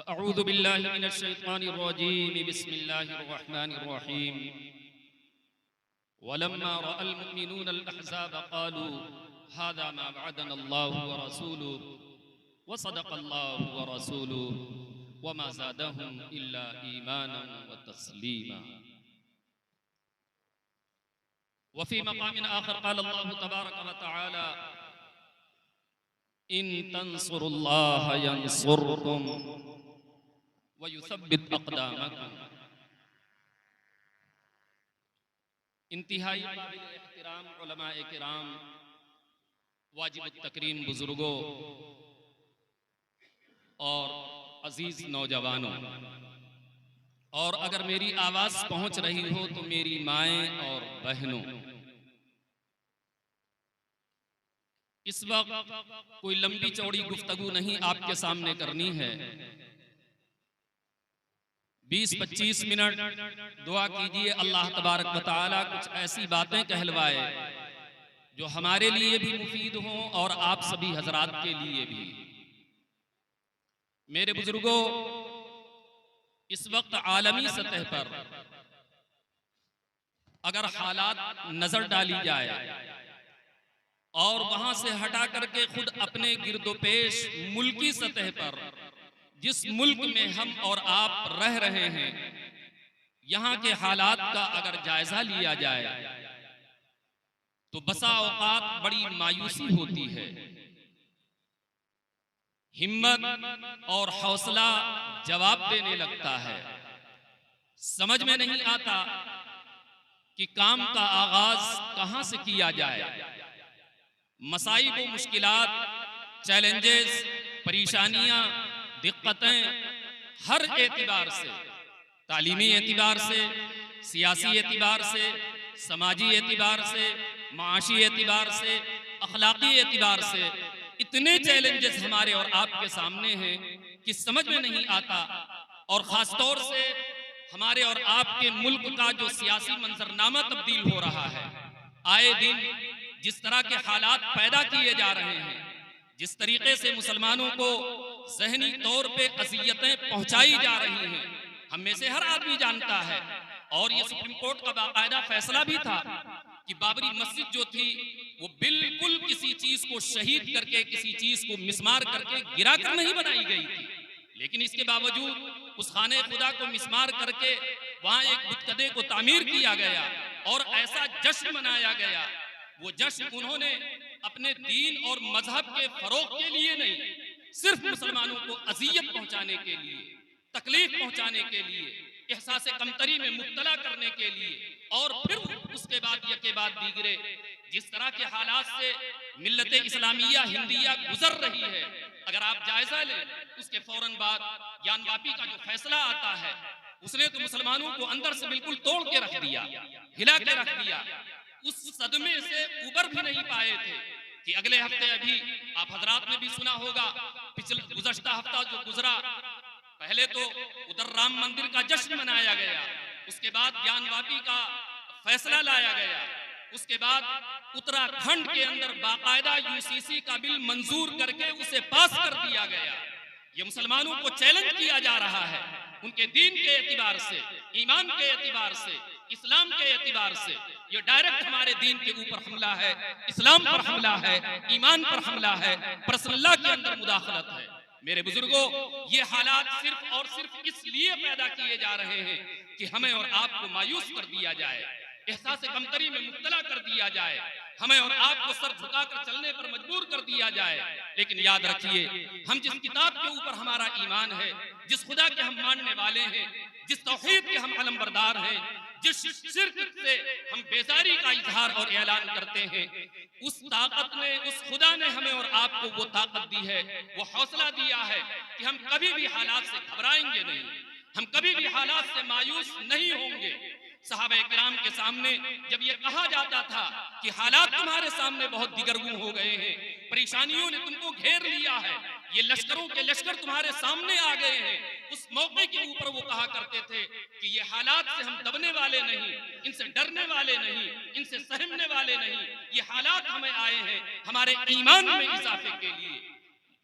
अऊज़ु बिल्लाहि मिनश शैतानिर रजीम बिस्मिल्लाहिर रहमानिर रहीम वलम्मा रअल मुमिनून अल अहज़ाब क़ालू हाज़ा मा वअदना अल्लाहु व रसूलुहु व सदक़ल्लाहु व रसूलुहु व मा ज़ादहुम इल्ला ईमानन व तस्लीमा। व फ़ी मक़ामिन आख़र क़ाल अल्लाहु तबारक व तआला इन तंसुरुल्लाह यंसुरकुम व युसब्बित अक़दामकुम। इंतहाई काबिल एहतराम उलमाए किराम, वाजिबुत तकरीम बुजुर्गों और अजीज नौजवानों, और अगर मेरी आवाज पहुंच रही हो तो मेरी माएँ और बहनों, इस वक्त कोई लंबी चौड़ी गुफ्तगू नहीं आपके सामने करनी है। 20-25 मिनट दुआ कीजिए अल्लाह तबारक व तआला कुछ ऐसी बातें कहलवाए जो हमारे लिए भी मुफीद हों और आप सभी हजरात के लिए भी। मेरे बुजुर्गों, इस वक्त आलमी सतह पर अगर हालात नजर डाली जाए और वहां से हटा करके खुद अपने गिरदोपेश मुल्की सतह पर, जिस मुल्क में हम और आप रह रहे हैं, यहाँ के हालात का अगर जायजा लिया जाए तो बसा औकात बड़ी मायूसी होती है। हिम्मत और हौसला जवाब देने लगता है। समझ में नहीं आता कि काम का आगाज कहां से किया जाए। मसाइब व मुश्किलात, चैलेंजेस, परेशानियां, दिक्कतें हर एतिबार से, तालीमी एतिबार से, सियासी एतिबार से, समाजी एतिबार से, माशी एतिबार से, अखलाकी एतिबार से इतने चैलेंजेस हमारे और आपके सामने हैं कि समझ में नहीं आता। और ख़ासतौर से हमारे और आपके मुल्क का जो सियासी मंजरनामा तब्दील हो रहा है, आए दिन जिस तरह के हालात पैदा किए जा रहे हैं, जिस तरीके से मुसलमानों को ज़हनी तौर पे अज़ियतें पहुंचाई जा रही हैं, हम में से हर आदमी जानता है। और ये सुप्रीम कोर्ट का बाकायदा फैसला भी था कि बाबरी मस्जिद जो थी वो बिल्कुल किसी चीज को शहीद करके, किसी चीज को मिसमार करके गिरा कर नहीं बनाई गई थी, लेकिन इसके बावजूद उस खाने खुदा को मिसमार करके वहां एक बुतकदे को तामीर किया गया और ऐसा जश्न मनाया गया। वो जश्न उन्होंने अपने दीन और मजहब के फरोग के लिए नहीं, सिर्फ मुसलमानों को अजियत पहुंचाने के लिए, तकलीफ पहुंचाने के लिए, एहसास कमतरी में मुब्तला करने के लिए, और फिर उसके बाद यके बाद दीगरे जिस तरह के हालात से मिल्लत इस्लामिया हिंदिया गुजर रही है, अगर आप जायजा लें, उसके फौरन बाद ज्ञानवापी का जो फैसला आता है, उसने तो मुसलमानों को अंदर से बिल्कुल तोड़ के रख दिया, हिला के रख दिया। उस सदमे से उबर भी नहीं पाए थे कि अगले हफ्ते, अभी आप हजरात ने भी सुना होगा, पिछले गुज़श्ता हफ्ता जो गुजरा, पहले तो उधर राम मंदिर का जश्न मनाया गया, उसके बाद ज्ञानवापी का फैसला लाया गया, उसके बाद उत्तराखंड के अंदर बाकायदा यूसीसी का बिल मंजूर करके उसे पास कर दिया गया। ये मुसलमानों को चैलेंज किया जा रहा है, उनके दीन के एतिबार से, ईमान के एतिबार से, इस्लाम के एतिबार से। ये डायरेक्ट हमारे दीन के ऊपर हमला है, इस्लाम पर हमला है, ईमान पर हमला है, पर्सनल्लाह के अंदर मुदाखलत है। मेरे बुजुर्गों, ये हालात सिर्फ और सिर्फ इसलिए पैदा किए जा रहे हैं कि हमें और आपको मायूस कर दिया जाए, एहसास कमतरी में मुब्तला कर दिया जाए, हमें और आपको सर झुकाकर चलने पर मजबूर कर दिया जाए। लेकिन याद रखिए, हम जिस किताब के ऊपर हमारा ईमान है, जिस खुदा के हम मानने वाले हैं, जिस तौहीद के हम अलमबरदार हैं, जिस शिर्क से हम बेजारी का इजहार और ऐलान करते हैं, उस ताकत ने, उस खुदा ने हमें और आपको वो ताकत दी है, वो हौसला दिया है कि हम कभी भी हालात से घबराएंगे नहीं, हम कभी भी हालात से मायूस नहीं होंगे। सहाबा किराम के सामने जब ये कहा जाता था कि हालात तुम्हारे सामने बहुत दिगरगू हो गए हैं, परेशानियों ने तुमको घेर लिया है, ये लश्करों के लश्कर तुम्हारे सामने आ गए हैं, उस मौके के ऊपर वो कहा करते थे कि ये हालात से हम दबने वाले नहीं, इनसे डरने वाले नहीं, इनसे सहमने वाले नहीं, ये हालात हमें आए हैं हमारे ईमान में इजाफे के लिए।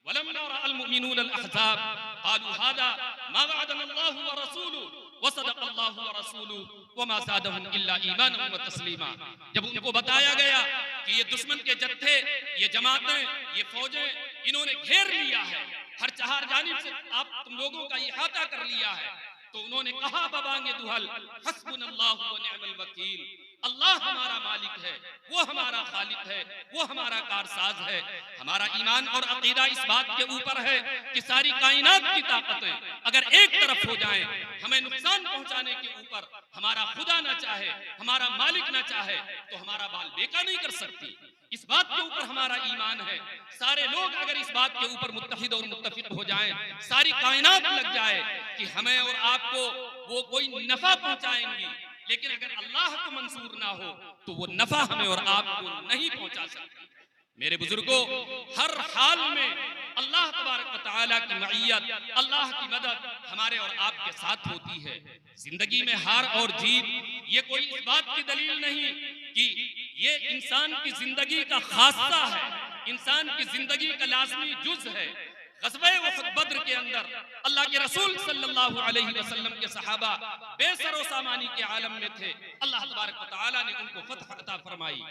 वलम्मा रअल मुमिनून अल अहज़ाब क़ालू हादा मा वअदना अल्लाहु व रसूलुहु व सदक़ अल्लाहु व रसूलुहु व मा ज़ादहुम इल्ला ईमानन व तस्लीमा। जब उनको बताया गया कि ये दुश्मन के जत्थे, ये जमातें, ये फौजें इन्होंने घेर लिया है, हर चार जानिब से आप तुम लोगों का इहाता कर लिया है, तो उन्होंने कहा बबांगे दुहल हस्बुनल्लाहु व निअमल वकील, अल्लाह हमारा मालिक है, वो हमारा खालिक है, वो हमारा कारसाज है। हमारा ईमान और अकीदा इस बात के ऊपर है कि सारी कायनात की ताकतें अगर एक तरफ हो जाएं, हमें नुकसान पहुंचाने के ऊपर हमारा खुदा ना चाहे, हमारा मालिक ना चाहे, तो हमारा बाल बेका नहीं कर सकती। इस बात के ऊपर हमारा ईमान है। सारे लोग अगर इस बात के ऊपर मुत्तहिद और मुत्तफिक हो जाएं, सारी कायनात लग जाए कि हमें और आपको वो कोई नफा पहुंचाएंगी, लेकिन अगर अल्लाह को मंसूर ना हो तो वो नफा हमें और आपको नहीं पहुंचा सकती। मेरे बुजुर्गों, हर हाल में अल्लाह तबारक व तआला की मईयत, अल्लाह की मदद हमारे और आपके साथ होती है। जिंदगी में हार और जीत ये कोई इस बात की दलील नहीं कि ये इंसान की जिंदगी का खासा है, इंसान की जिंदगी का लाजमी जुज है। ग़ज़वे उहद बद्र के अंदर अल्लाह के रसूल सल्लल्लाहु अलैहि वसल्लम के सहाबा बेसरो सामानी के आलम में थे। अल्लाह तबारक व तआला ने उनको फतह अता फरमाई।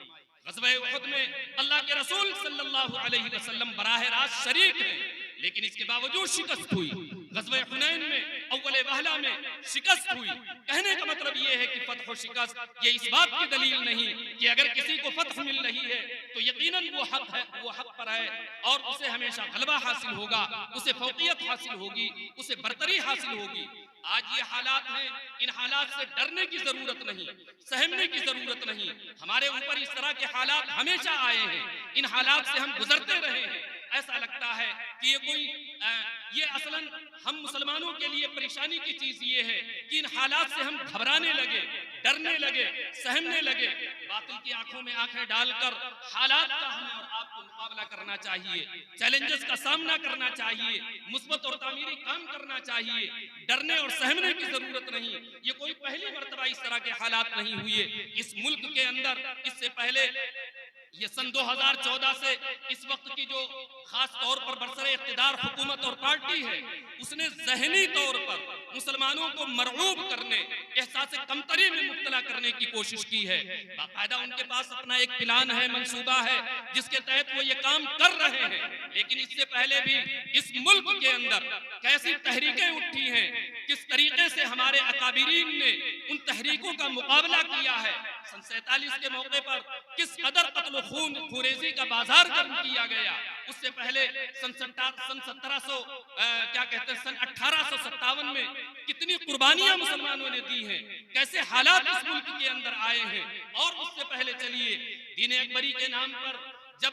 ग़ज़वे उहद में अल्लाह के रसूल सल्लल्लाहु अलैहि वसल्लम बराह रास्त शरीक हैं, लेकिन इसके बावजूद शिकस्त हुई। ग़ज़वे हुनैन में अव्वल वहला में शिकस्त हुई। कहने का मतलब ये है कि फतह और शिकस्त ये इस बात की दलील नहीं कि अगर किसी को फतह मिल रही है तो यकीनन वो हक है, वो हक पर है और उसे हमेशा गलबा हासिल होगा, उसे फौकियत हासिल होगी, उसे बरतरी हासिल होगी। आज ये हालात हैं, इन हालात से डरने की जरूरत नहीं, सहमने की जरूरत नहीं। हमारे ऊपर इस तरह के हालात हमेशा आए हैं, इन हालात से हम गुजरते रहे हैं। ऐसा लगता है कि ये असलन हम मुसलमानों के लिए परेशानी की चीज ये है कि इन हालात से हम घबराने लगे, डरने लगे, सहमने लगे। बातिल की आंखों में आंखें डालकर हालात का हमें और आपको मुकाबला करना चाहिए, चैलेंजेस का सामना करना चाहिए, मुस्बत और तामीरी काम करना चाहिए। डरने और सहमने की जरूरत नहीं। ये कोई पहली मर्तबा इस तरह के हालात नहीं हुए इस मुल्क के अंदर। इससे पहले ये सन 2014 से इस वक्त की जो खास तौर पर बरसरे इख्तिदार हुकूमत और पार्टी है, उसने ज़हनी तौर पर मुसलमानों को मरऊब करने, एहसास कमतरी में मुब्तला करने की कोशिश की है। बाकायदा उनके पास अपना एक प्लान है, मंसूबा है, जिसके तहत वो ये काम कर रहे हैं। लेकिन इससे पहले भी इस मुल्क के अंदर कैसी तहरीकें उठी हैं, किस तरीके से हमारे अकाबिरीन ने उन तहरीकों का मुकाबला किया है। सन 47 के मौके पर किस कदर कत्ल खून खुरेजी का बाजार गर्म किया गया। उससे पहले सन 1857 में कितनी कुर्बानियां मुसलमानों ने दी हैं, कैसे हालात इस मुल्क के अंदर आए हैं। और उससे पहले चलिए दीन अकबरी के नाम पर जब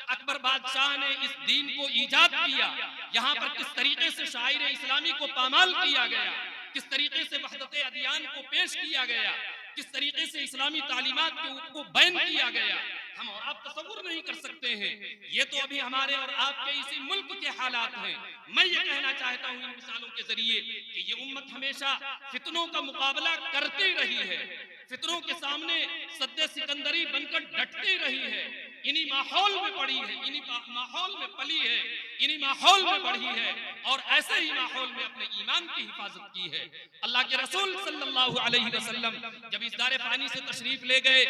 अकबर बादशाह ने इस दीन को ईजाद किया, यहाँ पर किस तरीके से शायर इस्लामी को पामाल किया गया, किस तरीके से वहदत अदियान को पेश किया गया, किस तरीके से इस्लामी तालीमात को बैन किया गया, हम और आप तसव्वुर नहीं कर सकते हैं। ये तो अभी हमारे और आपके इसी मुल्क के हालात हैं। मैं ये कहना चाहता हूँ इन मिसालों के जरिए कि ये उम्मत हमेशा फितनों का मुकाबला करती रही है, फितनों के सामने सद्दे सिकंदरी बनकर डटती रही है, इन्हीं माहौल में पड़ी है, इन्हीं माहौल में पली है, इन्हीं माहौल में बढ़ी है और ऐसे ही माहौल में अपने ईमान की हिफाजत की है। अल्लाह के रसूल सल्लल्लाहु अलैहि वसल्लम जब इस दारे फानी से तशरीफ ले गए,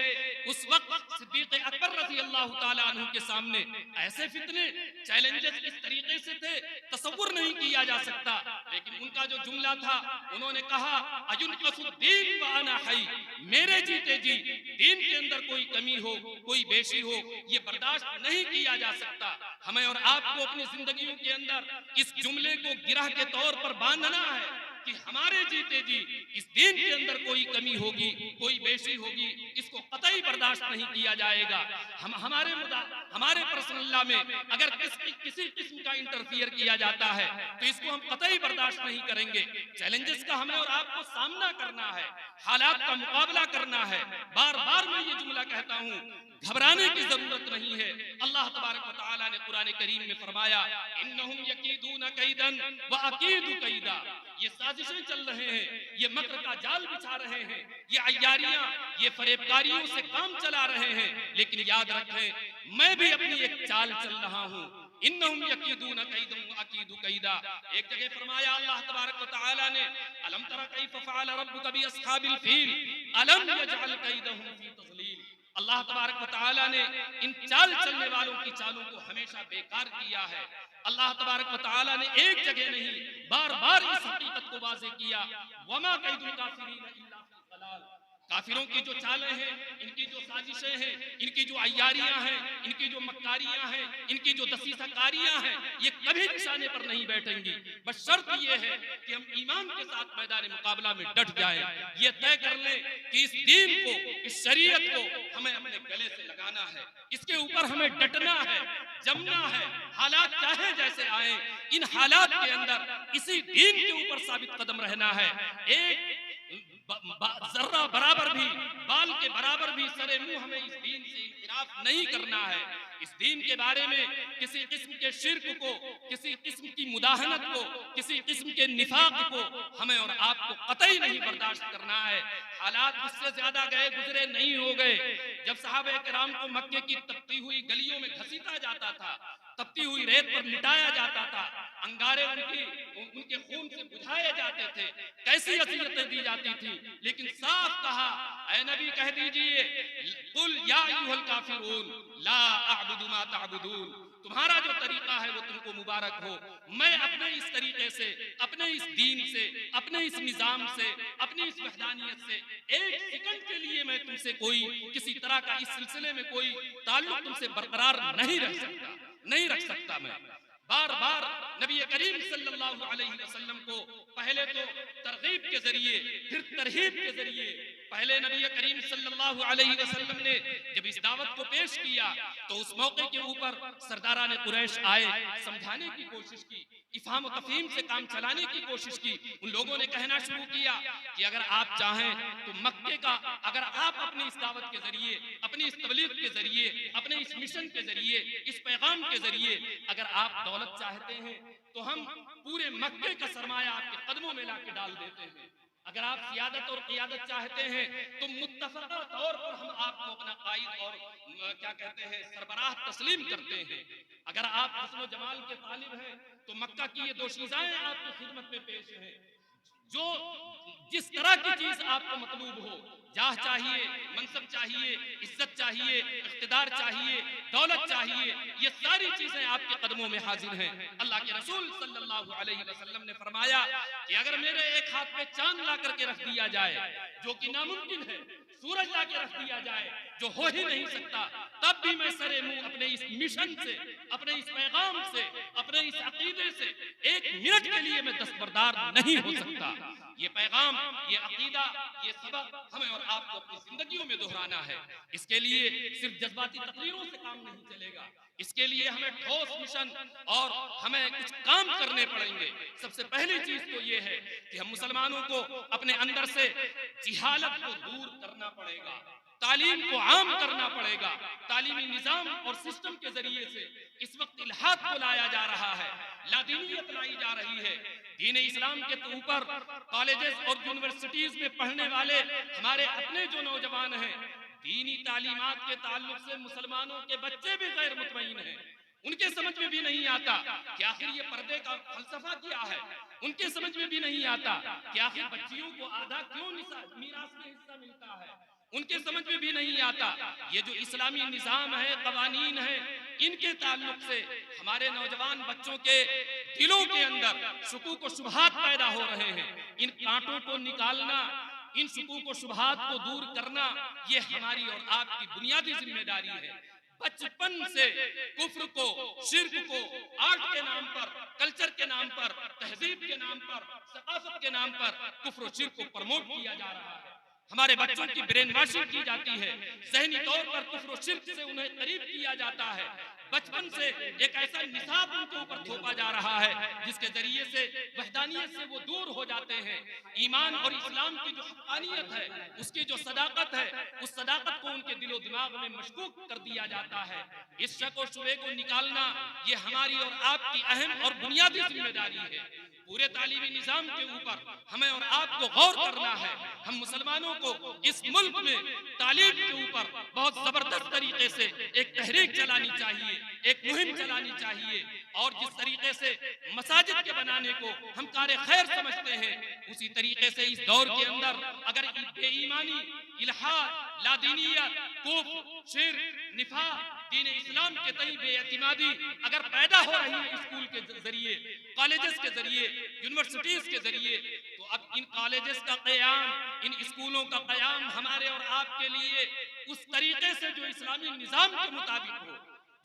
उस वक्त सिद्दीक़ अकबर रज़ी अल्लाह ताला अन्हु के सामने ऐसे फितने चैलेंजेस इस तरीके से थे, तसव्वुर नहीं किया जा सकता। लेकिन उनका जो जुमला था, उन्होंने कहा अयुनक़सुद्दीन व अना हई, मेरे जीते जी दीन के अंदर कोई कमी हो, कोई बेशी हो, ये बर्दाश्त नहीं किया जा सकता। हमें और आपको अपनी जिंदगियों के अंदर इस जुमले को गिरह के तौर पर बांधना है कि हमारे जीते जी इस दीन के अंदर कोई कमी होगी, कोई बेशी होगी, इसको कतई बर्दाश्त नहीं किया जाएगा। हमारे पर्सनल में अगर किसी किस्म का इंटरफियर किया जाता है तो इसको हम कतई बर्दाश्त नहीं करेंगे। चैलेंजेस का हमें और आपको सामना करना है, हालात का मुकाबला करना है। बार बार मैं ये जुमला कहता हूँ, घबराने की जरूरत नहीं है। अल्लाह तबारक व तआला ने कुरान करीम में फरमाया इन्नहुम यकीदून कैदन व अकीदु कैदा, ये साजिशें चल रहे हैं, ये मक्र का जाल बिछा रहे हैं, ये अय्यारियां, ये फरेबकारियों से काम चला रहे हैं। लेकिन याद रखें, मैं भी अपनी एक चाल चल रहा हूँ, इन्नहुम यकीदून कैदन व अकीदु कैदा। एक जगह फरमाया अल्लाह तबारक व तआला ने, अलम तरा कैफ फअल रब्बुका बि अस्हाबिल फील अलम यजअल कैदहुम फी तज़लील। अल्लाह तबारक व तआला ने इन चाल चलने वालों की चालों को हमेशा बेकार किया है। अल्लाह तबारक व तआला ने एक जगह नहीं बार बार इस हकीकत को वाज़ेह किया, वमा कैदुल काफिरीन इल्ला फी ज़लाल। काफिरों की जो चालें हैं, इनकी जो साजिशें हैं, इनकी जो अय्यारियां हैं, इनकी जो मक्कारियां हैं, इनकी जो दसीसाकारियां हैं, ये कभी निशाने पर नहीं बैठेंगी। बस शर्त ये है कि हम ईमान के साथ मैदान मुकाबला में डट जाएं, ये तय कर लें कि इस दीन को, इस शरीयत को हमें अपने गले से लगाना है, इसके ऊपर हमें डटना है, जमना है, हालात चाहे जैसे आए, इन हालात के अंदर इसी दीन के ऊपर साबित कदम रहना है। एक जर्रा बराबर भी, बाल के बराबर भी सरे मुंह हमें इस दीन से इनफिराफ नहीं करना है। इस दीन के बारे में किसी किस्म के शिर्क को, किसी किस्म की मुदाहनत को, किसी किस्म के निफाक को हमें और आपको कतई नहीं बर्दाश्त करना है। हालात उससे ज्यादा गए गुजरे नहीं हो गए। जब सहाबा किराम को मक्के की तपती हुई गलियों में घसीटा जाता था, तपती हुई रेत पर लिटाया जाता था, अंगारे उनके खून से बुझाए जाते थे, कैसी असीयतें दी जाती थी, लेकिन साफ कहा, ऐ नबी कह दीजिए, कुल या अय्युहल काफिरून ला अअबुदु मा तअबुदून। तुम्हारा जो तरीका है वो तुमको मुबारक हो, मैं अपने इस तरीके से, अपने इस दीन से, अपने इस निजाम से, अपनी इस वहदानियत से एक सेकंड के लिए मैं तुमसे कोई किसी तरह का इस सिलसिले में कोई ताल्लुक तुमसे बरकरार नहीं रख सकता, नहीं रख सकता। मैं बार बार नबी करीम सल्लल्लाहु अलैहि वसल्लम को पहले तो तरगीब के जरिए, फिर तरहीब के जरिए, पहले नबी करीम सल्लल्लाहु अलैहि वसल्लम ने जब इस दावत को पेश किया तो उस मौके के ऊपर सरदारान कुरैश आए, समझाने की कोशिश की, इफ़हाम व तफ़हीम से काम चलाने की कोशिश की। उन लोगों ने कहना शुरू किया कि अगर आप चाहें तो मक्के का, अगर आप अपनी इस दावत के जरिए, अपनी इस तबलीग के जरिए, अपने इस मिशन के जरिए, इस पैगाम के जरिए अगर आप दौलत चाहते हैं तो हम पूरे मक्के का सरमाया आपके कदमों में लाके डाल देते हैं। अगर आप सियादत और क़ियादत चाहते हैं तो मुत्तफ़क़ा तौर पर हम आपको अपना कायद और क्या कहते हैं सरबराह तस्लीम करते हैं। अगर आप हस्न व जमाल के तालिब हैं तो मक्का की ये दो चीज़ें आपकी खिदमत में पेश हैं। जो जिस तरह की चीज आपको मतलूब हो, जाह चाहिए, मनसब चाहिए, इज्जत चाहिए, इख्तिदार चाहिए, दौलत चाहिए, ये सारी चीजें आपके कदमों में हाजिर हैं। अल्लाह के रसूल सल्लल्लाहु अलैहि वसल्लम ने फरमाया कि अगर मेरे एक हाथ पे चांद ला करके रख दिया जाए, जो कि नामुमकिन है, सूरज ला के रख दिया जाए, जो हो ही नहीं सकता, तब भी मैं सरे मुंह अपने इस मिशन से, अपने इस पैगाम से, अपने इस अकीदे से एक मिनट के लिए मैं दस्तबरदार नहीं हो सकता। ये पैगाम, ये अकीदा, ये सबक हमें और आपको अपनी जिंदगियों में दोहराना है। इसके लिए सिर्फ जज्बाती तकरीरों से काम नहीं चलेगा, इसके लिए हमें ठोस मिशन और हमें कुछ काम करने पड़ेंगे। सबसे पहली चीज तो ये है कि हम मुसलमानों को अपने अंदर से जिहालत को दूर करना पड़ेगा, तालीम को आम करना पड़ेगा। तालीमी निजाम और सिस्टम के जरिए से इस वक्त इल्हाद को लाया जा रहा है, लादीनियत लाई जा रही है। दीन इस्लाम के ऊपर कॉलेजेस और यूनिवर्सिटीज में पढ़ने वाले हमारे अपने जो नौजवान हैं, दीनी तालीमात के ताल्लुक से मुसलमानों के बच्चे भी गैर मुतमईन हैं। उनके समझ में भी नहीं आता कि आखिर ये पर्दे का फलसफा क्या है। उनके समझ में भी नहीं आता कि आखिर बच्चियों को आधा क्यों मीरास में हिस्सा मिलता है। उनके समझ में भी नहीं आता ये जो इस्लामी निजाम है, कवानीन है, इनके ताल्लुक से हमारे नौजवान बच्चों के दिलों के अंदर शुकूक व शुबहात पैदा हो रहे हैं। इन कांटों को निकालना, इन शुकूक व शुबहात को दूर करना, ये हमारी और आपकी बुनियादी जिम्मेदारी है। बचपन से कुफ्र को, शिर्क को आर्ट के नाम पर, कल्चर के नाम पर, तहजीब के नाम पर, सकाफत के नाम पर कुफ्र और शिर्क को प्रमोट किया जा रहा है। हमारे बच्चों की ब्रेन वॉशिंग की जाती है, ज़हनी तौर पर कुफ्र और शिर्क से उन्हें करीब किया जाता है। बचपन से एक ऐसा निसाब उनके ऊपर थोपा जा रहा है जिसके जरिए से वहदानियत से वो दूर हो जाते हैं। ईमान और इस्लाम की जो हक़ानियत है, उसकी जो सदाकत है, उस सदाकत को उनके दिलो दिमाग में मशकूक कर दिया जाता है। इस शक और शुबे को निकालना ये हमारी और आपकी अहम और बुनियादी जिम्मेदारी है। पूरे तालीमी निजाम के ऊपर हमें और आपको गौर करना है। हम मुसलमानों को इस मुल्क में तालीम के ऊपर बहुत जबरदस्त तरीके से एक तहरीक चलानी चाहिए। एक मुहिम चलानी चाहिए। और जिस तरीके से मसाजिद के बनाने को हम कार खैर समझते हैं, उसी तरीके से इस दौर के अंदर अगर बेईमानी, इल्हाद, लादीनियत, कुफ्र, शिर्क, निफाक, दीन इस्लाम के तई बेइतिमादी अगर पैदा हो रही है स्कूल के जरिए, कॉलेजेस के जरिए, यूनिवर्सिटीज के जरिए, तो अब इन कॉलेजेस का क़याम, इन स्कूलों का क़याम हमारे और आपके लिए उस तरीके से जो इस्लामी निज़ाम के मुताबिक हो,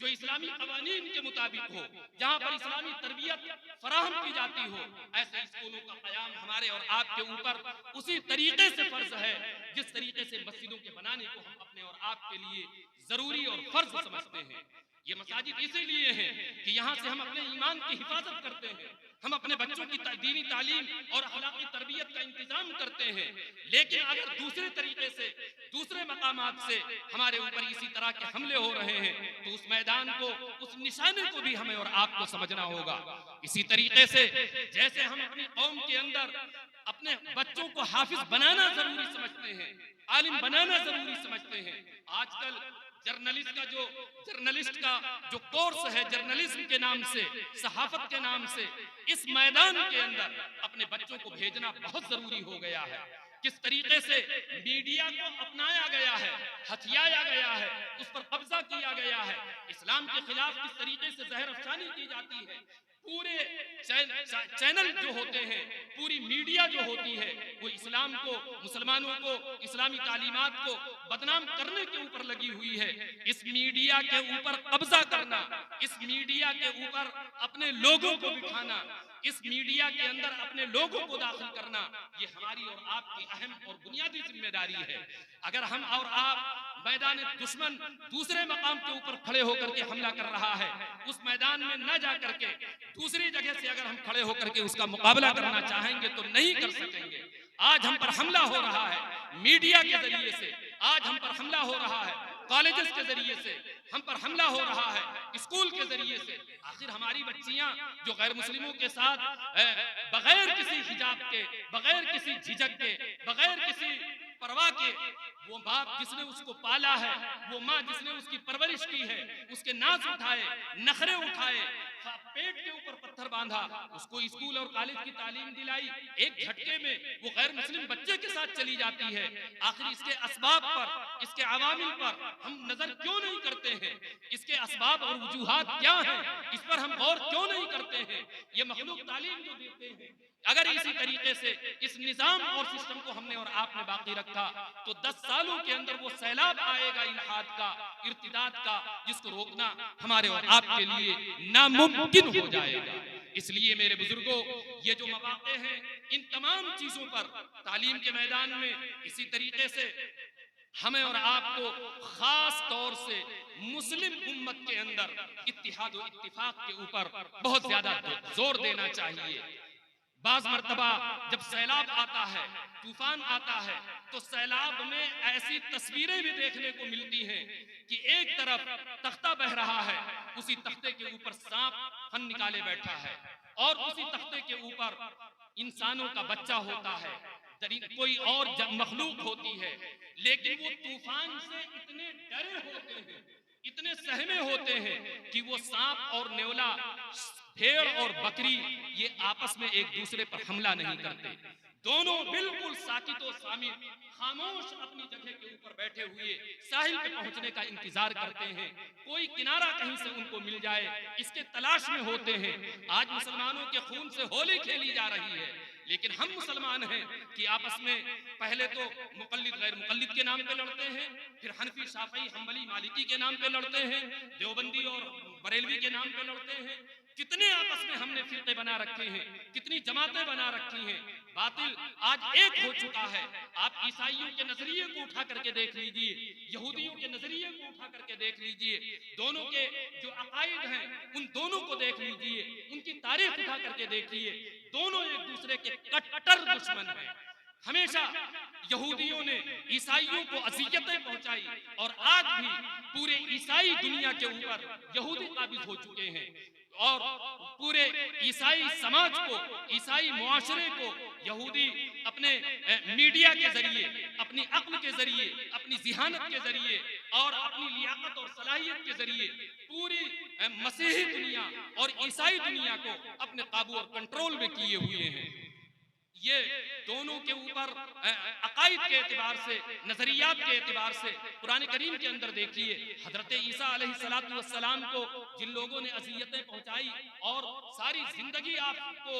जो इस्लामी क़वानीन के मुताबिक हो, जहाँ पर इस्लामी तरबियत फराहम की जाती हो, ऐसे स्कूलों का क़याम हमारे और आपके ऊपर उसी तरीके से फ़र्ज है जिस तरीके से मस्जिदों के बनाने को हम अपने और आपके लिए जरूरी और फर्ज समझते हैं। ये मसाजिद इसीलिए हैं कि यहाँ से हम अपने ईमान की हिफाजत करते हैं, हम अपने बच्चों की दीनी तालीम और अखलाकी तरबियत का इंतजाम करते हैं। लेकिन अगर दूसरे तरीके से, दूसरे मकामात से हमारे ऊपर इसी तरह के हमले हो रहे हैं, तो उस मैदान को, उस निशाने को भी हमें और आपको समझना होगा। इसी तरीके से जैसे हम अपनी कौम के अंदर अपने बच्चों को हाफिज बनाना जरूरी समझते हैं, आलिम बनाना जरूरी समझते हैं, आजकल जर्नलिस्ट का जो कोर्स है, जर्नलिज्म के नाम से, सहाफत के नाम से, इस मैदान के अंदर अपने बच्चों को भेजना बहुत जरूरी हो गया है। किस तरीके से मीडिया को अपनाया गया है, हथियाया गया है, उस पर कब्जा किया गया है, इस्लाम के खिलाफ किस तरीके से जहर अफसानी की जाती है। पूरे चैनल जो होते हैं, पूरी मीडिया जो होती है, वो इस्लाम को, मुसलमानों को, इस्लामी तालीमात को बदनाम करने के ऊपर लगी हुई है। इस मीडिया के ऊपर कब्जा करना, इस मीडिया के ऊपर अपने लोगों को बिठाना, इस मीडिया के अंदर अपने लोगों को दाखिल करना, ये हमारी और आपकी अहम और बुनियादी जिम्मेदारी है। अगर हम और आप मैदान दुश्मन दूसरे मकाम के ऊपर खड़े होकर के हमला कर रहा है, उस मैदान में न जा करके दूसरी जगह से अगर हम खड़े होकर के उसका मुकाबला करना चाहेंगे तो नहीं कर सकेंगे। आज हम पर हमला हो रहा है मीडिया के जरिए से, आज हम पर हमला हो रहा है कॉलेजेस के जरिए से, हम पर हमला हो रहा है स्कूल के जरिए से। आखिर हमारी बच्चियां जो गैर मुस्लिमों के साथ बगैर किसी हिजाब के, बगैर किसी झिझक के, बगैर किसी परवाह के, वो बाप जिसने उसको पाला है, वो माँ जिसने उसकी परवरिश की है, उसके नाज उठाए, नखरे उठाए, पेट के ऊपर पत्थर बांधा, उसको स्कूल और कॉलेज की तालीम दिलाई, एक झटके में वो गैर मुस्लिम बच्चे के साथ चली जाती है। आखिर इसके असबाब पर, इसके अवामिल पर हम नजर क्यों नहीं करते हैं? इसके असबाब और वजूहात क्या हैं, इस पर हम गौर क्यों नहीं करते हैं? ये मखलूक तालीम जो देते हैं, अगर इसी तरीके से इस निजाम और सिस्टम को हमने और आपने बाकी रखा, तो 10 सालों के अंदर वो सैलाब आएगा इल्हाद का, इर्तिदाद का, जिसको रोकना हमारे और आपके लिए नामुमकिन हो जाएगा। इसलिए मेरे बुजुर्गों, ये जो मौके हैं, इन तमाम चीजों पर तालीम के मैदान में इसी तरीके से हमें और आपको खास तौर से मुस्लिम उम्मत के अंदर इत्तिहाद और इत्तिफाक के ऊपर बहुत ज्यादा जोर देना चाहिए। बाज मर्तबा जब सैलाब आता है, तूफान आता है, तो सैलाब में ऐसी तस्वीरें भी देखने को मिलती हैं कि एक तरफ तख्ता बह रहा है, उसी तख्ते के ऊपर सांप फन निकाले बैठा है, और उसी तख्ते के ऊपर इंसानों का बच्चा होता है, कोई और मखलूक होती है, लेकिन वो तूफान से इतने डरे होते हैं, इतने सहमे होते हैं कि वो सांप और नेवला, भेड़ और बकरी, ये आपस में एक दूसरे पर हमला नहीं करते। दोनों बिल्कुल साकित और सामित, खामोश अपनी जगह के ऊपर बैठे हुए साहिल पे पहुंचने का इंतजार करते हैं, कोई किनारा कहीं से उनको मिल जाए, इसके तलाश में होते हैं। आज मुसलमानों के खून से होली खेली जा रही है, लेकिन हम मुसलमान हैं कि आपस में पहले तो मुक़ल्लिद गैर मुक़ल्लिद के नाम पे लड़ते हैं, फिर हनफी, शाफ़ई, हम्बली, मालिकी के नाम पे लड़ते हैं, देवबंदी और बरेलवी के नाम पे लड़ते हैं। कितने आपस में हमने फिरके बना रखे हैं, कितनी जमातें बना रखी हैं। बातिल आज एक हो चुका है। आप ईसाइयों के नजरिए को उठा करके देख लीजिए, यहूदियों के नजरिए को उठा करके देख लीजिए, दोनों के जो अकायद हैं उन दोनों को देख लीजिए, उनकी तारीख उठा करके देखिए, दोनों एक दूसरे के कट्टर दुश्मन हैं। हमेशा यहूदियों ने ईसाइयों को अज़ियतें पहुंचाई, और आज भी पूरे ईसाई दुनिया के ऊपर यहूदी काबिज हो चुके हैं। और पूरे ईसाई समाज को, ईसाई मुआशरे को यहूदी अपने मीडिया के जरिए, अपनी अक्ल के जरिए, अपनी जिहानत के जरिए और अपनी लियाकत और सलाहियत के जरिए पूरी मसीही दुनिया और ईसाई दुनिया को अपने काबू और कंट्रोल में किए हुए हैं। ये दोनों के ऊपर अकायद के एतबार से, नजरियात के एतबार से कुरान करीम के अंदर देखिए, हजरत ईसा अलैहिस्सलातु वस्सलाम को जिन लोगों ने अज़ियतें पहुंचाई और सारी जिंदगी आपको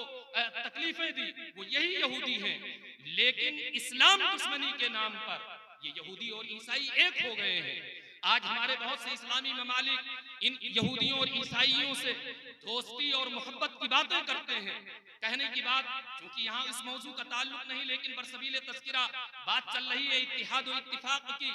तकलीफें दी, वो यही यहूदी हैं। लेकिन इस्लाम दुश्मनी के नाम पर ये यहूदी और ईसाई एक हो गए हैं। आज हमारे बहुत से इस्लामी ममालिक इन यहूदियों और ईसाइयों से दोस्ती और मोहब्बत की बातें करते हैं। कहने की बात, क्योंकि यहाँ इस मौजू का ताल्लुक नहीं, लेकिन बरसबील तस्किरा बात चल रही है इत्तिहाद और इत्तिफाक की।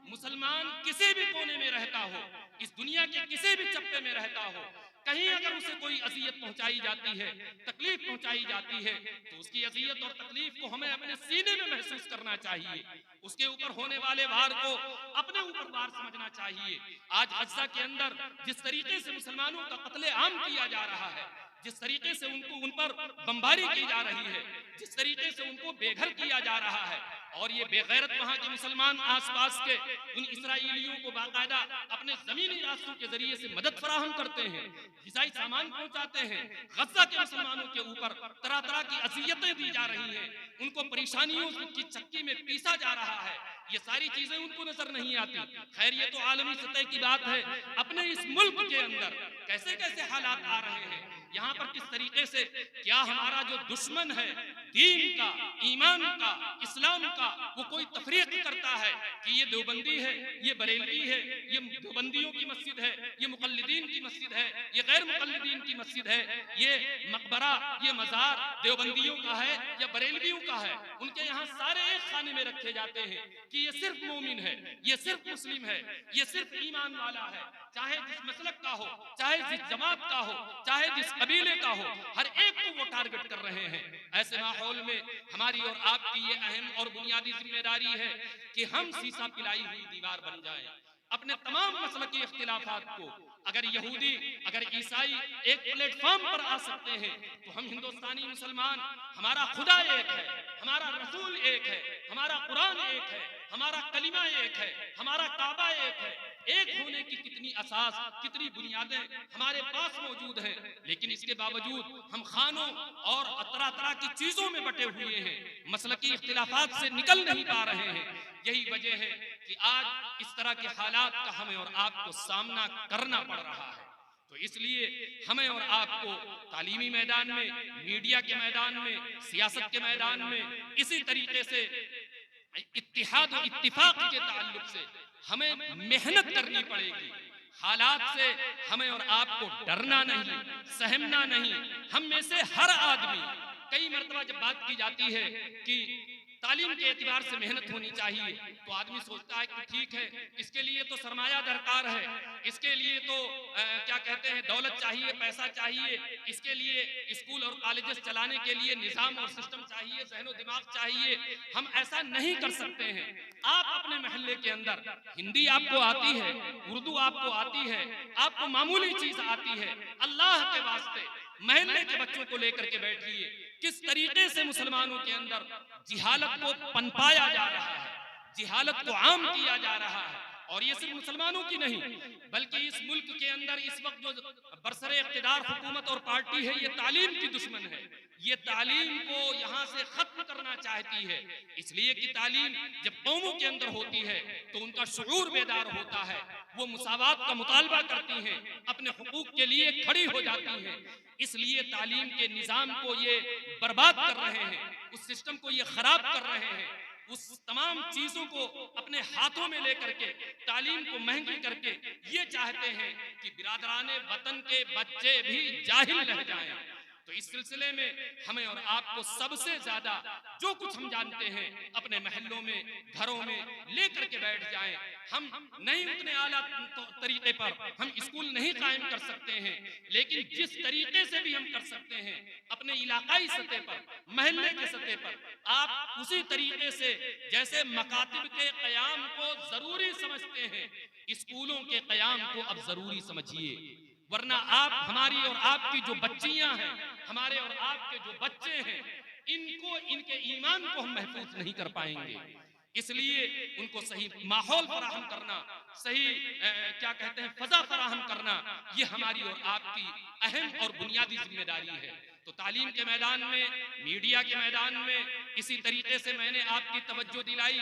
मुसलमान किसी भी कोने में रहता हो, इस दुनिया के किसी भी चप्पे में रहता हो, कहीं अगर उसे कोई अजियत पहुंचाई जाती है, तकलीफ पहुंचाई जाती है, तो उसकी अजियत और तकलीफ को हमें अपने सीने में महसूस करना चाहिए। उसके ऊपर होने वाले वार को अपने ऊपर वार समझना चाहिए। आज गज़ा के अंदर जिस तरीके से मुसलमानों का कत्ले आम किया जा रहा है, जिस तरीके से उन पर बमबारी की जा रही है, जिस तरीके से उनको बेघर किया जा रहा है, और ये बेगैरत वहां के मुसलमान आसपास के उन इसराइलियों को बाकायदा अपने जमीनी रास्तों के जरिए से मदद फराहम करते हैं, ग़िज़ाई सामान पहुंचाते हैं। गज़ा के मुसलमानों के ऊपर तरह तरह की अज़ियतें दी जा रही हैं, उनको परेशानियों की चक्की में पीसा जा रहा है। ये सारी चीजें उनको नजर नहीं आती। खैर, ये तो आलमी सतह की बात है। अपने इस मुल्क के अंदर कैसे कैसे हालात आ रहे हैं, यहाँ पर किस तरीके से, क्या हमारा जो दुश्मन है दीन का, ईमान का, इस्लाम का, वो कोई तफरीक करता है कि ये देवबंदी है, ये बरेलवी है, ये देवबंदियों की मस्जिद है, ये मुकल्लिदीन की मस्जिद है, ये गैर मुकल्लिदीन की मस्जिद है, ये मकबरा, ये मजार देवबंदियों का है या बरेलवियों का है। उनके यहाँ सारे एक खाने में रखे जाते हैं कि ये सिर्फ मोमिन है, ये सिर्फ मुस्लिम है, ये सिर्फ ईमान वाला है। चाहे जिस मसलक का हो, चाहे जिस जमात का हो, चाहे जिस कबीले का हो, हर एक को वो टारगेट कर रहे हैं। ऐसे माहौल में हमारी और आपकी ये अहम और बुनियादी जिम्मेदारी है कि हम सीसा पिलाई हुई दीवार बन जाएं। अपने तमाम मसलकी इख्तिलाफात को, अगर यहूदी, अगर ईसाई एक प्लेटफॉर्म पर आ सकते हैं, तो हम हिंदुस्तानी मुसलमान, हमारा खुदा एक है, हमारा रसूल एक है, हमारा कुरान एक है, हमारा कलिमा एक है, हमारा काबा एक है। एक होने की कितनी असास, कितनी बुनियादें हमारे पास मौजूद हैं, लेकिन इसके बावजूद हम खानों और तरह तरह की चीजों में बटे हुए हैं, मसलकी इख्तिलाफात से निकल नहीं पा रहे हैं। यही वजह है कि आज इस तरह के हालात का हमें और आपको सामना करना पड़ रहा है। तो इसलिए हमें और आपको तालीमी मैदान में, मीडिया के मैदान में, सियासत के मैदान में इसी तरीके से इत्तिहाद और इत्तिफाक के ताल्लुक से हमें मेहनत करनी पड़ेगी। हालात से हमें और आपको डरना नहीं, सहमना नहीं। हम में से हर आदमी, कई मर्तबा जब बात की जाती है कि तालीम के एतबार से मेहनत होनी चाहिए, तो आदमी सोचता है कि ठीक है, इसके लिए तो सरमाया दरकार है, इसके लिए तो क्या कहते हैं, दौलत चाहिए, पैसा चाहिए, इसके लिए स्कूल और कॉलेजेस चलाने के लिए निज़ाम और सिस्टम चाहिए, ज़हन और दिमाग चाहिए। हम ऐसा नहीं कर सकते हैं। आप अपने महल्ले के अंदर हिंदी आपको आती है, उर्दू आपको आती है, आपको मामूली चीज आती है, अल्लाह के वास्ते महल्ले के बच्चों को लेकर के बैठिए। किस तरीके से मुसलमानों के अंदर जिहालत को पनपाया जा रहा है, जिहालत को आम किया जा रहा है। और ये सिर्फ मुसलमानों की नहीं, बल्कि इस मुल्क के अंदर इस वक्त जो बरसरे इख्तिदार हुकूमत और पार्टी है, ये तालीम की दुश्मन है। ये तालीम को यहाँ से खत्म करना चाहती है, इसलिए कि तालीम जब कौमों के अंदर होती है तो उनका शऊर बेदार होता है, वो मुसावात का मुतालबा करती हैं, अपने हुकूक के लिए खड़ी हो जाती हैं। इसलिए तालीम के निज़ाम को ये बर्बाद कर रहे हैं, उस सिस्टम को ये खराब कर रहे हैं, उस तमाम चीजों को अपने हाथों में लेकर के तालीम को महंगी करके ये चाहते हैं कि बिरादराने वतन के बच्चे भी जाहिल रह जाएं। तो इस सिलसिले में हमें और आपको सबसे ज्यादा जो कुछ हम जानते हैं अपने महल्लों में, घरों में लेकर के बैठ जाएं। हम नहीं उतने आला तरीके पर हम स्कूल नहीं कायम कर सकते हैं, लेकिन जिस तरीके से भी हम कर सकते हैं अपने इलाकाई सतह पर, महल्ले के सतह पर, आप उसी तरीके से जैसे मकातिब के क़याम को जरूरी समझते हैं, स्कूलों के क़याम को अब जरूरी समझिए। वरना आप, हमारी और आपकी जो बच्चियां हैं, हमारे और आपके जो बच्चे हैं, इनको, इनके ईमान को हम महफूज नहीं कर पाएंगे। इसलिए उनको सही माहौल फराहम करना, सही क्या कहते हैं, फजा फराहम करना, ये हमारी और आपकी अहम और बुनियादी जिम्मेदारी है। तो तालीम के मैदान में, मीडिया के मैदान में, इसी तरीके से मैंने आपकी तवज्जो दिलाई,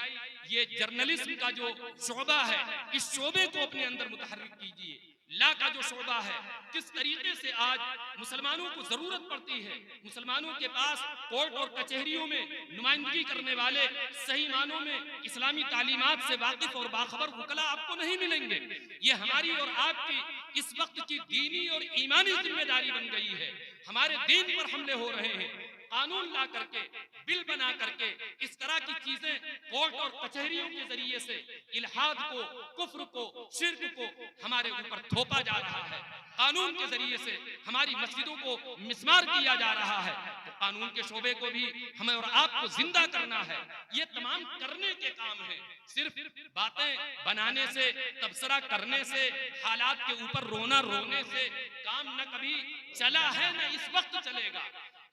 ये जर्नलिज्म का जो शोबा है, इस शोबे को अपने अंदर मुतहर्रिक कीजिए। ला का जो शोबा है, किस तरीके से आज मुसलमानों को जरूरत पड़ती है, मुसलमानों के पास कोर्ट और कचहरियों में नुमाइंदगी करने वाले सही मानों में इस्लामी तालीमात से वाकिफ और बाखबर वकला आपको नहीं मिलेंगे। ये हमारी और आपकी इस वक्त की दीनी और ईमानी जिम्मेदारी बन गई है। हमारे दीन पर हमले हो रहे हैं, कानून ला करके, बिल बना करके, इस तरह की चीजें कोर्ट और कचहरियों के जरिए से इल्हाद को, कुफ्र को, शिर्क को हमारे ऊपर थोपा जा रहा है। कानून के जरिए से हमारी मस्जिदों को मिस्मार किया जा रहा है। तो कानून के शोबे को भी हमें और आपको जिंदा करना है। ये तमाम करने के काम है। सिर्फ बातें बनाने से, तबसरा करने से, हालात के ऊपर रोने से काम न कभी चला है, न इस वक्त चलेगा।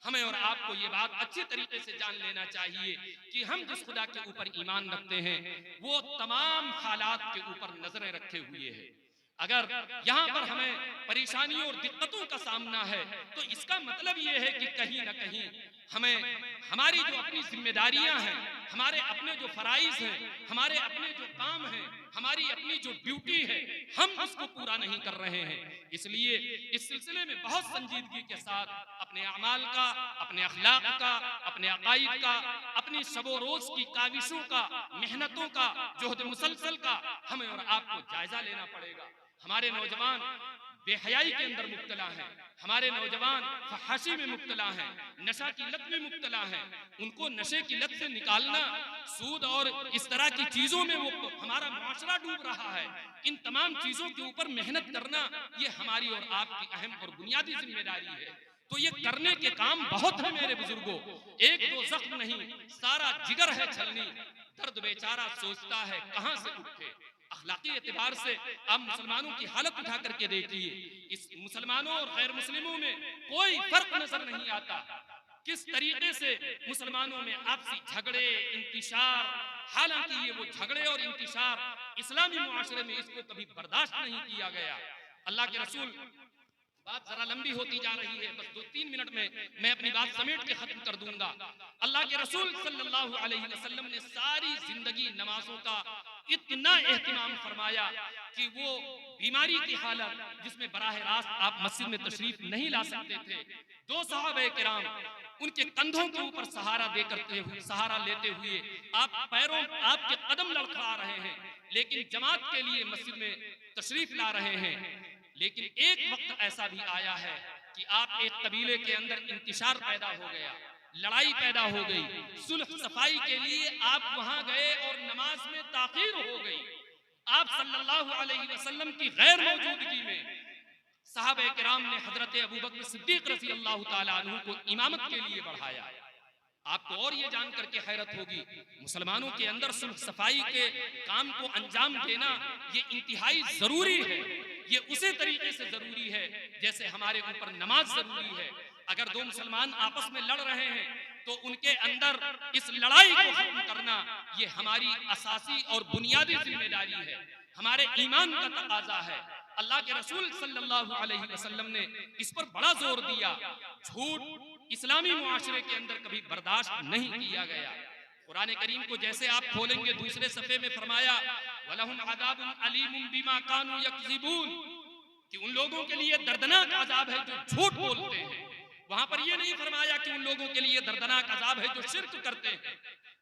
हमें और आपको ये बात अच्छी तरीके से जान लेना चाहिए कि हम जिस खुदा के ऊपर ईमान रखते हैं, वो तमाम हालात के ऊपर नजरें रखे हुए है। अगर यहाँ पर हमें परेशानियों और दिक्कतों का सामना है, तो इसका मतलब ये है कि कहीं ना कहीं हमें हमारी जो अपनी जिम्मेदारियां हैं, हमारे अपने जो फराइज हैं, हमारे अपने जो काम हैं, हमारी अपनी जो ड्यूटी है, हम उसको पूरा नहीं कर रहे हैं। इसलिए इस सिलसिले में बहुत संजीदगी के साथ अपने अमाल का, अपने अखलाक का, अपने अकायद का, अपनी शबो रोज की काविशों का, मेहनतों का, जोहद मुसलसल का हमें और आपको जायजा लेना पड़ेगा। हमारे नौजवान बेहयाई के अंदर मुब्तला हैं, हमारे नौजवान फहाशी में मुब्तला हैं, नशा की लत में मुब्तला हैं। उनको नशे की लत से निकालना, सूद और इस तरह की चीजों में वो हमारा मुआशरा डूब रहा है, इन तमाम चीजों के ऊपर मेहनत करना, ये हमारी और आपकी अहम और बुनियादी जिम्मेदारी है। तो ये करने के काम बहुत है मेरे बुजुर्गों, एक दो जख्म नहीं, सारा जिगर है छलनी, दर्द बेचारा सोचता है कहां से उठे। अखलाकी एतबार से आप मुसलमानों की हालत उठा करके देखिए, इस मुसलमानों और गैर मुस्लिमों में कोई फर्क नजर नहीं आता। किस तरीके से मुसलमानों में आपसी झगड़े, इंतिशार, हालांकि ये वो झगड़े और इंतिशार इस्लामी मुआशरे में इसको कभी बर्दाश्त नहीं किया गया। अल्लाह के रसूल, बात जरा लंबी होती जा रही है, बस 2-3 मिनट में मैं अपनी बात समेट के खत्म कर दूंगा। अल्लाह के रसूल सल्लल्लाहु अलैहि वसल्लम ने सारी जिंदगी नमाजों का इतना एहतिमाम फरमाया कि वो बीमारी की हालत जिसमें बराह रास्त आप मस्जिद में तशरीफ नहीं ला सकते थे, 2 सहाबा किराम उनके कंधों के ऊपर सहारा सहारा लेते हुए आप पैरों, आपके कदम लड़खड़ा रहे हैं, लेकिन जमात के लिए मस्जिद में तशरीफ ला रहे हैं। लेकिन एक वक्त ऐसा भी आया है कि आप एक कबीले के अंदर इंतिशार पैदा हो गया, लड़ाई पैदा हो गई, सुलह सफाई के लिए आप वहां गए और नमाज में ताखीर हो गई। आप सल्लल्लाहु अलैहि वसल्लम की गैर मौजूदगी में साहबे किराम ने हजरत अबू बकर सिद्दीक रज़ी अल्लाह ताला अन्हु को इमामत के लिए बढ़ाया। आपको और ये जान करके हैरत होगी, मुसलमानों के अंदर सुलह सफाई के काम को अंजाम देना ये इंतहाई जरूरी है। ये उसी तरीके से जरूरी है जैसे हमारे ऊपर नमाज जरूरी है। अगर 2 मुसलमान आपस में लड़ रहे हैं तो उनके अंदर इस लड़ाई को खत्म करना ये हमारी असासी और बुनियादी जिम्मेदारी है, हमारे ईमान का तकाजा है। अल्लाह के रसूल सल्लल्लाहु अलैहि वसल्लम ने इस पर बड़ा जोर दिया। झूठ इस्लामी मुआशरे के अंदर कभी बर्दाश्त नहीं किया गया। कुरान करीम को जैसे आप खोलेंगे, दूसरे सफ़े में फरमाया वलहुम अज़ाबुन अलीमुन बिमा कानू यकज़िबून, कि उन लोगों के लिए दर्दनाक अज़ाब है जो झूठ बोलते हैं। वहां पर यह नहीं फरमाया कि उन लोगों के लिए दर्दनाक अज़ाब है जो शिर्क करते हैं,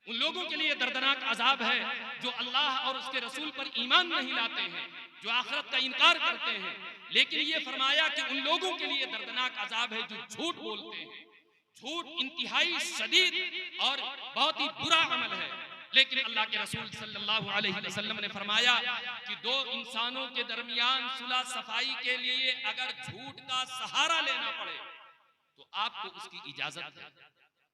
उन लोगों के लिए दर्दनाक अज़ाब है जो अल्लाह और उसके रसूल पर ईमान नहीं लाते हैं, जो आखिरत का इनकार करते हैं। लेकिन ये फरमाया कि उन लोगों के लिए दर्दनाक अज़ाब है जो झूठ बोलते हैं। झूठ इंतहाई शदीद और बहुत ही बुरा अमल है, लेकिन अल्लाह के रसूल सल्लल्लाहु अलैहि वसल्लम ने फरमाया कि 2 इंसानों के दरमियान सुलह सफाई के लिए अगर झूठ का सहारा लेना पड़े तो आपको उसकी इजाजत है,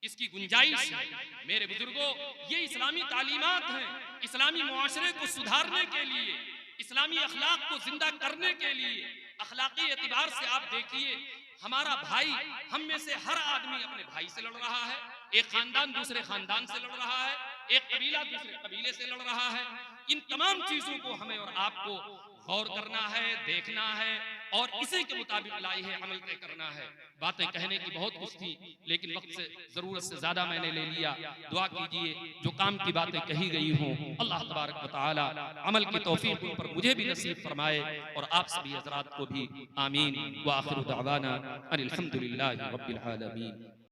इसकी गुंजाइश है। मेरे बुजुर्गों, ये इस्लामी तालीमात हैं। इस्लामी मुआशरे को सुधारने के लिए, इस्लामी अखलाक को जिंदा करने के लिए अखलाकी एतबार से आप देखिए, हमारा भाई, हम में से हर आदमी अपने भाई से लड़ रहा है, एक खानदान दूसरे खानदान से लड़ रहा है, एक कबीला दूसरे कबीले से लड़ रहा है। इन तमाम चीजों को हमें और आपको गौर करना है, देखना है और इसी के मुताबिक लाई है अमल तय करना है। बातें कहने की बहुत कुछ थी, लेकिन वक्त से जरूरत से ज्यादा मैंने ले लिया। दुआ कीजिए जो काम की बातें कही गई हों, अल्लाह तबारक व तआला अमल की तौफीक उन पर मुझे भी नसीब फरमाए और आप सभी हजरात को भी। आमीन व आखिर दावाना अनिल हम्दुलिल्लाहि रब्बिल आलमीन।